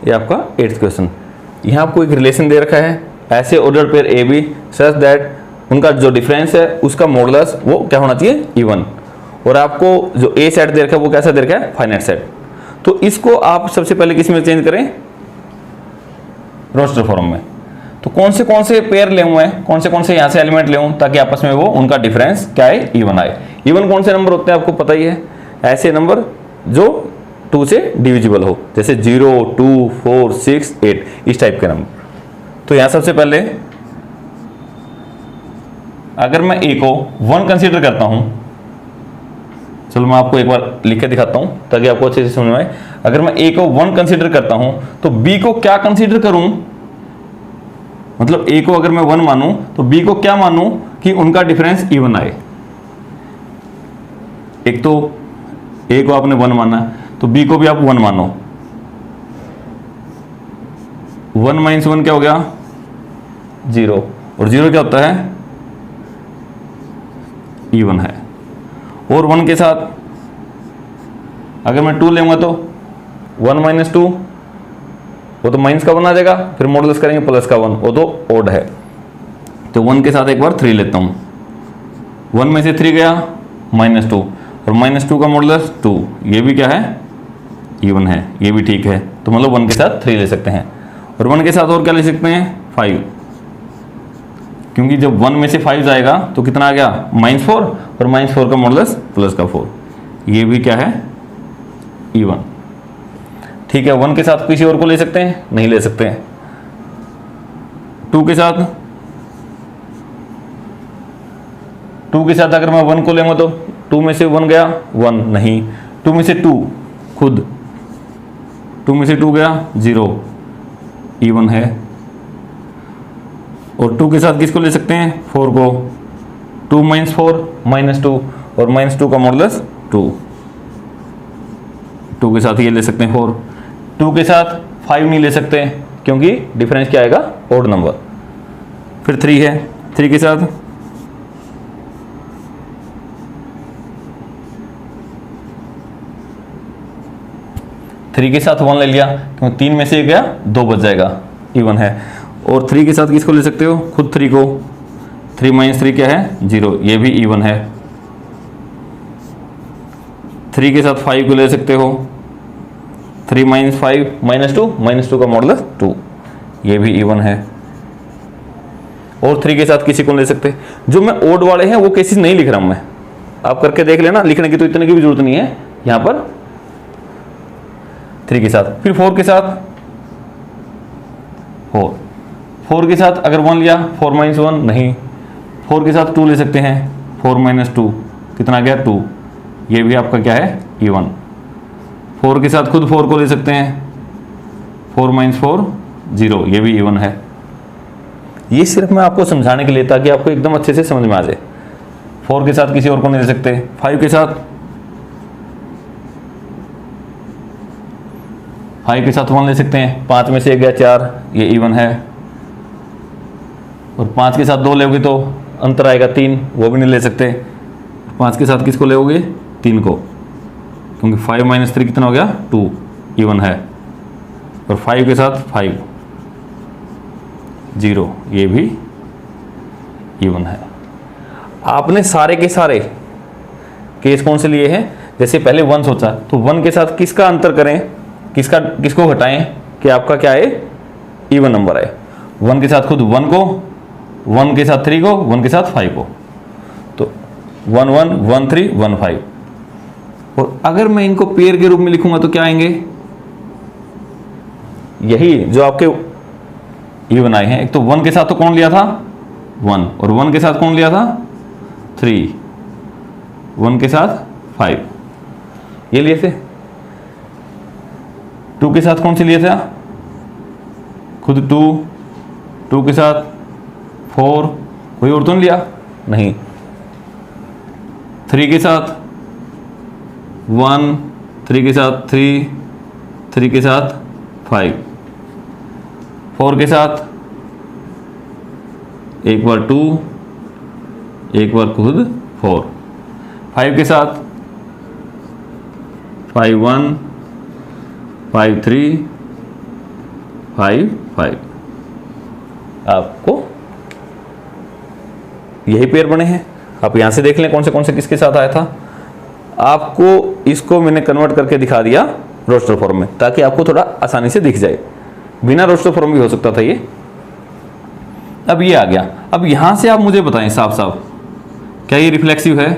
ये आपका 8th question. यहाँ आपको एक रिलेशन दे रखा है, ऐसे order pair A B such that उनका जो डिफरेंस है उसका मॉडुलस वो क्या होना चाहिए, इवन। और आपको जो ए सेट दे रखा है वो कैसा दे रखा है, फाइनाइट सेट। तो इसको आप सबसे पहले किस में चेंज करें, रोस्टर फॉर्म में। तो कौन से पेयर ले हुए हैं, कौन से यहाँ से एलिमेंट ले हूँ ताकि आपस में वो उनका डिफरेंस क्या है, इवन आए। इवन कौन से नंबर होते हैं आपको पता ही है, ऐसे नंबर जो 2 से डिविजिबल हो, जैसे 0, 2, 4, 6, 8 इस टाइप के नंबर। तो यहाँ सबसे पहले अगर मैं ए को 1 कंसीडर करता हूं, चलो मैं आपको एक बार लिख के दिखाता हूं ताकि आपको अच्छे से समझ में आए। अगर मैं ए को 1 कंसीडर करता हूं तो बी को क्या कंसीडर करूं, मतलब ए को अगर मैं 1 मानूं तो बी को क्या मानूं कि उनका डिफरेंस इवन आए। एक तो ए को आपने 1 माना तो बी को भी आप 1 मानो। 1 माइनस 1 क्या हो गया, 0, और 0 क्या होता है, इवन है। और 1 के साथ अगर मैं 2 लेंगे तो 1 माइनस 2 वो तो माइनस का 1 आ जाएगा, फिर मॉडुलस करेंगे प्लस का 1, वो तो ओड है। तो 1 के साथ एक बार 3 लेता हूं, 1 में से 3 गया -2, और -2 का मॉडुलस 2, ये भी क्या है, इवन है, ये भी ठीक है। तो मतलब 1 के साथ 3 ले सकते हैं, और 1 के साथ और क्या ले सकते हैं, 5, क्योंकि जब 1 में से 5 जाएगा तो कितना आ गया, -4, और -4 का मॉडुलस प्लस का 4, ये भी क्या है, इवन। ठीक है, 1 के साथ किसी और को ले सकते हैं, नहीं ले सकते हैं। 2 के साथ अगर मैं 1 को लेंगे तो 2 में से 1 गया 1 नहीं, 2 में से 2 खुद 2 में से 2 गया 0, इवन है। और 2 के साथ किसको ले सकते हैं, 4 को, 2 माइनस 4 -2, और -2 का मॉडुलस 2, 2 के साथ ये ले सकते हैं 4। 2 के साथ 5 नहीं ले सकते क्योंकि डिफरेंस क्या आएगा, ऑड नंबर। फिर 3 है, 3 के साथ के साथ 1 ले लिया, क्योंकि 3 में से 1 गया 2 बच जाएगा, इवन है। और 3 के साथ किसको ले सकते हो, खुद 3 को, 3 माइनस 3 क्या है, 0, ये भी इवन है। 3 के साथ 5 को ले सकते हो, 3 माइनस 5 -2 का मॉडुलस 2, ये भी इवन है। और 3 के साथ किसी को ले सकते, जो मैं ओड वाले हैं वो केसेस नहीं लिख रहा हूं मैं, आप करके देख लेना, लिखने की तो इतने की भी जरूरत नहीं है यहां पर। 3 के साथ, फिर 4 के साथ 4 के साथ अगर 1 लिया, 4 माइनस 1 नहीं, 4 के साथ 2 ले सकते हैं, 4 माइनस 2 कितना गया, 2, ये भी आपका क्या है, इवन। 4 के साथ खुद 4 को ले सकते हैं, 4 माइनस 4 0, ये भी इवन है। ये सिर्फ मैं आपको समझाने के लिए, ताकि आपको एकदम अच्छे से समझ में आ जाए। 4 के साथ किसी और को नहीं ले सकते, 5 के साथ 1 ले सकते हैं, 5 में से 1 गया 4, ये इवन है। और 5 के साथ 2 लेोगे तो अंतर आएगा 3, वो भी नहीं ले सकते। 5 के साथ किसको लेोगे, 3 को, क्योंकि 5 माइनस 3 कितना हो गया, 2, इवन है। और 5 के साथ 5 0, ये भी इवन है। आपने सारे के सारे केस कौन से लिए हैं, जैसे पहले 1 सोचा तो 1 के साथ किसका अंतर करें, किसको घटाएं कि आपका क्या आए, इवन नंबर आए। 1 के साथ खुद 1 को, 1 के साथ 3 को, 1 के साथ 5 को, तो 1 1 1 3 1 5। और अगर मैं इनको पेयर के रूप में लिखूंगा तो क्या आएंगे, यही जो आपके इवन आए हैं। एक तो 1 के साथ तो कौन लिया था, 1, और 1 के साथ कौन लिया था, 3, 1 के साथ 5, ये लिए थे। 2 के साथ कौन से लिए थे, खुद 2 के साथ 4, कोई और तो नहीं लिया, नहीं। 3 के साथ 1, 3 के साथ 3, 3 के साथ 5, 4 के साथ एक बार 2, एक बार खुद 4, 5 के साथ 5 1 5 3 5 5। आपको यही पेयर बने हैं। आप यहां से देख लें कौन से किसके साथ आया था। आपको इसको मैंने कन्वर्ट करके दिखा दिया रोस्टर फॉर्म में, ताकि आपको थोड़ा आसानी से दिख जाए। बिना रोस्टर फॉर्म भी हो सकता था ये। अब ये आ गया। अब यहां से आप मुझे बताएं साफ साफ, क्या ये रिफ्लेक्सिव है?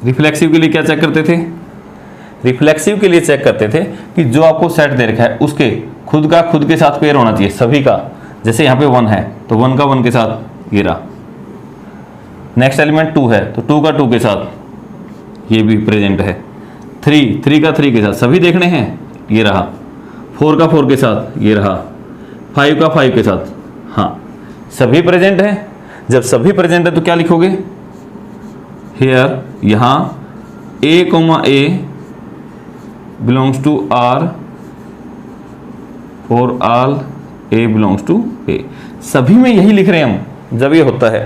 रिफ्लेक्सिव के लिए क्या चेक करते थे? रिफ्लेक्सिव के लिए चेक करते थे कि जो आपको सेट दे रखा है उसके खुद के साथ पेयर होना चाहिए, सभी का। जैसे यहाँ पे 1 है तो 1 का 1 के साथ ये रहा। नेक्स्ट एलिमेंट 2 है तो 2 का 2 के साथ ये भी प्रेजेंट है। 3 का 3 के साथ सभी देखने हैं, ये रहा। 4 का 4 के साथ ये रहा। 5 का 5 के साथ, हाँ सभी प्रेजेंट है। जब सभी प्रेजेंट है तो क्या लिखोगे? हियर, यहाँ A, belongs to R for all A belongs to A। सभी में यही लिख रहे हैं हम जब ये होता है।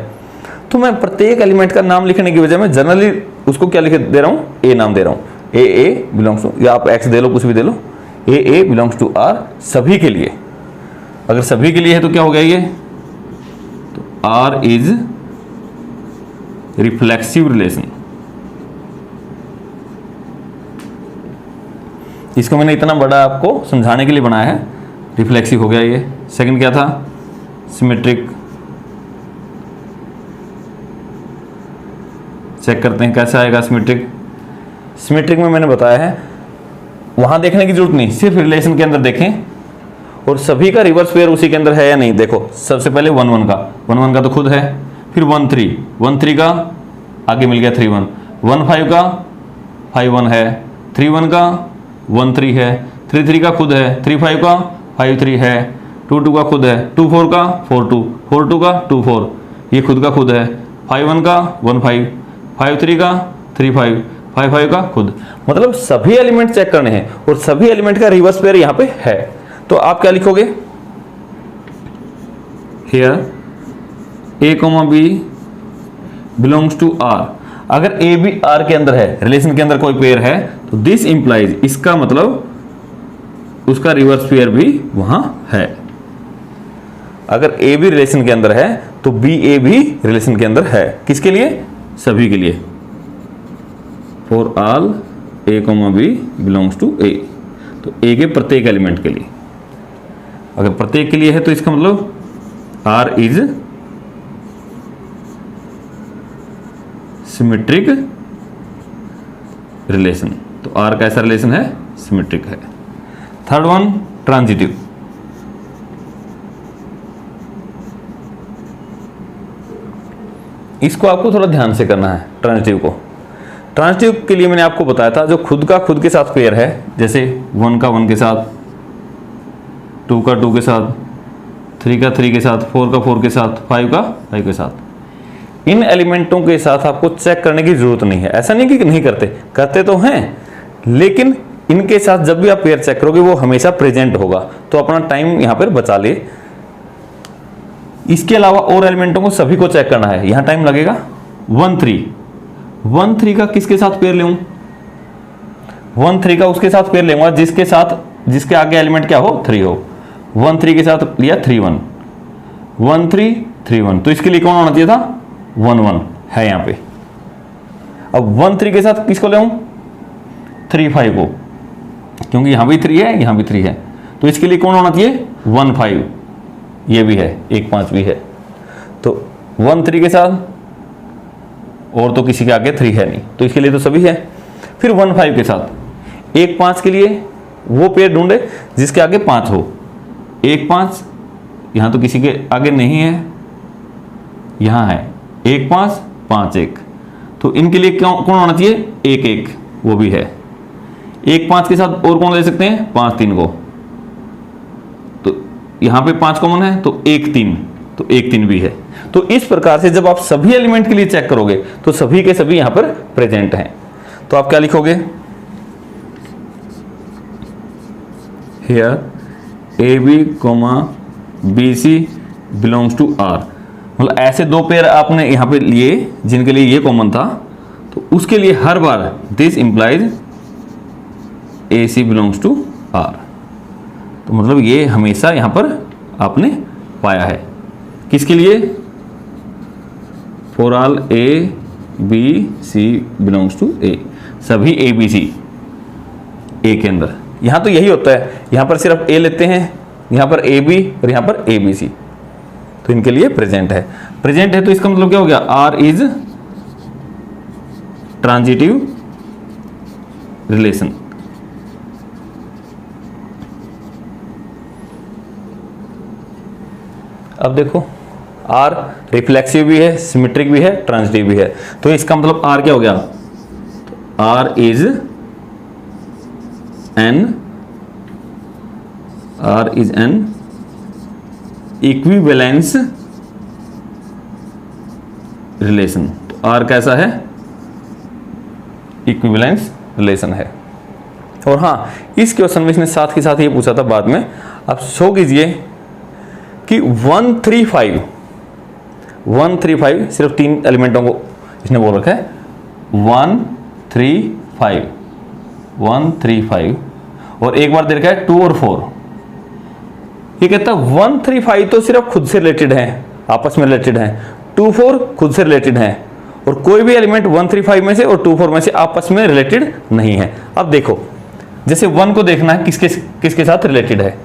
तो मैं प्रत्येक एलिमेंट का नाम लिखने की वजह मैं जनरली उसको क्या लिख दे रहा हूँ? A नाम दे रहा हूँ। A बिलोंग्स टू, या आप X दे लो, कुछ भी दे लो। A बिलोंग्स टू R सभी के लिए। अगर सभी के लिए है तो क्या हो गया ये? तो R इज रिफ्लेक्सिव रिलेशन। इसको मैंने इतना बड़ा आपको समझाने के लिए बनाया है। रिफ्लेक्सिव हो गया ये। सेकंड क्या था? सिमेट्रिक। चेक करते हैं कैसे आएगा सिमेट्रिक। सिमेट्रिक में मैंने बताया है वहां देखने की जरूरत नहीं, सिर्फ रिलेशन के अंदर देखें और सभी का रिवर्स पेयर उसी के अंदर है या नहीं। देखो सबसे पहले 1 1 का, 1 1 का तो खुद है। फिर 1 3 का आगे मिल गया 3 1। 1 5 का 5 1 है। 3 1 का 1 3 है। 3 3 का खुद है। 3 5 का 5 3 है। 2 2 का खुद है। 2 4 का 4 2। 4 2 का 2 4, ये खुद का खुद है। 5 1 का 1 5। 5 3 का 3 5। 5 5 का खुद। मतलब सभी एलिमेंट चेक करने हैं और सभी एलिमेंट का रिवर्स पेयर यहाँ पे है। तो आप क्या लिखोगे? Here A, B belongs to R। अगर A भी R के अंदर है, रिलेशन के अंदर कोई पेयर है, तो दिस इंप्लाइज, इसका मतलब उसका रिवर्स पेयर भी वहां है। अगर A भी रिलेशन के अंदर है तो BA भी रिलेशन के अंदर है। किसके लिए? सभी के लिए। For all A, B belongs to A। तो A के प्रत्येक एलिमेंट के लिए। अगर प्रत्येक के लिए है तो इसका मतलब R इज सिमेट्रिक रिलेशन। तो R कैसा रिलेशन है? सिमेट्रिक है। Third one transitive. इसको आपको थोड़ा ध्यान से करना है ट्रांजिटिव को। ट्रांजिटिव के लिए मैंने आपको बताया था जो खुद के साथ पेयर है, जैसे 1 का 1 के साथ, 2 का 2 के साथ, 3 का 3 के साथ, 4 का 4 के साथ, 5 का 5 के साथ। इन एलिमेंटों के साथ आपको चेक करने की जरूरत नहीं है। ऐसा नहीं कि नहीं करते तो हैं, लेकिन इनके साथ जब भी आप पेयर चेक करोगे वो हमेशा प्रेजेंट होगा। तो अपना टाइम यहां पर बचा ले। इसके अलावा और एलिमेंटों को सभी को चेक करना है, यहां टाइम लगेगा। 1 3 का किसके साथ पेयर लूं? 1 3 का उसके साथ पेयर लेंगे जिसके आगे एलिमेंट क्या हो? 3 हो। 1 3 के साथ लिया 3 1। 1 3 3 1। तो इसके लिए कौन होना चाहिए था? 1 1 है यहां पे। अब 1 3 के साथ किसको ले 3 5 को, क्योंकि यहां भी 3 है, यहां भी 3 है। तो इसके लिए कौन होना चाहिए? 1 5। ये भी है, 1 5 भी है। तो 1 3 के साथ और तो किसी के आगे 3 है नहीं, तो इसके लिए तो सभी है। फिर 1 5 के साथ 1 5 के लिए वो पेयर ढूंढे जिसके आगे 5 हो। 1 5 यहां तो किसी के आगे नहीं है, यहां है 1 5 5 1। तो इनके लिए कौन होना चाहिए? 1 1, वो भी है। 1 5 के साथ और कौन ले सकते हैं? 5 3 को। तो यहां पे 5 कॉमन है तो 1 3, तो 1 3 भी है। तो इस प्रकार से जब आप सभी एलिमेंट के लिए चेक करोगे तो सभी के सभी यहां पर प्रेजेंट हैं। तो आप क्या लिखोगे? Here AB, BC belongs to R। मतलब ऐसे दो पेयर आपने यहां पे लिए जिनके लिए ये कॉमन था, तो उसके लिए हर बार this implies AC belongs to R। तो मतलब ये हमेशा यहां पर आपने पाया है। किसके लिए? For all A B C belongs to A, सभी ए बी सी ए के अंदर। यहां तो यही होता है, यहां पर सिर्फ ए लेते हैं, यहां पर ए बी और यहां पर ए बी सी, तो इनके लिए प्रेजेंट है। प्रेजेंट है तो इसका मतलब क्या हो गया? R is transitive relation. अब देखो आर रिफ्लेक्सिव भी है, सिमेट्रिक भी है, ट्रांजिटिव भी है, तो इसका मतलब आर क्या हो गया? R is an equivalence relation. तो आर कैसा है? इक्विवेलेंस रिलेशन है। और हाँ, इस क्वेश्चन में इसने साथ के साथ ये पूछा था बाद में, आप शो कीजिए कि 135 सिर्फ 3 एलिमेंटों को इसने बोल रखा है। 135 और एक बार दे रखा है 2 और 4। ये कहता है 135 तो सिर्फ खुद से रिलेटेड है, आपस में रिलेटेड है, 2 4 खुद से रिलेटेड है, और कोई भी एलिमेंट 135 में से और 2 4 में से आपस में रिलेटेड नहीं है। अब देखो, जैसे 1 को देखना है किसके साथ रिलेटेड है,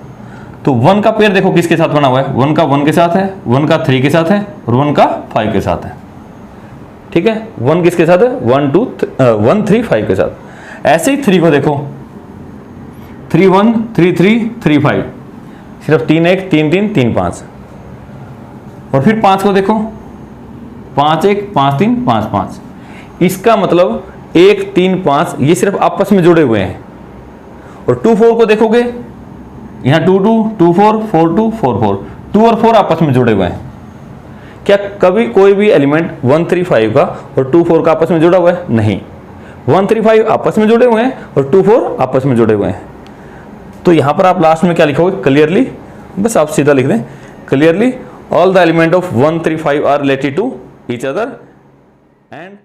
तो 1 का पेयर देखो किसके साथ बना हुआ है। 1 का 1 के साथ है, 1 का 3 के साथ है, और 1 का 5 के साथ है। ठीक है, 1 किसके साथ है? 1 3 5 के साथ। ऐसे ही 3 को देखो, 3 1 3 3 3 5, सिर्फ 3 1 3 3 3 5। और फिर 5 को देखो, 5 1 5 3 5 5। इसका मतलब 1 3 5 ये सिर्फ आपस में जुड़े हुए हैं। और 2 4 को देखोगे, यहाँ 2 2 2 4 4 2 4 4, 2 और 4 आपस में जुड़े हुए हैं। क्या कभी कोई भी एलिमेंट 135 का और 2 4 का आपस में जुड़ा हुआ है? नहीं। 135 आपस में जुड़े हुए हैं और 2 4 आपस में जुड़े हुए हैं। तो यहां पर आप लास्ट में क्या लिखोगे? क्लियरली, बस आप सीधा लिख दें, clearly all the element of 135 are related to each other and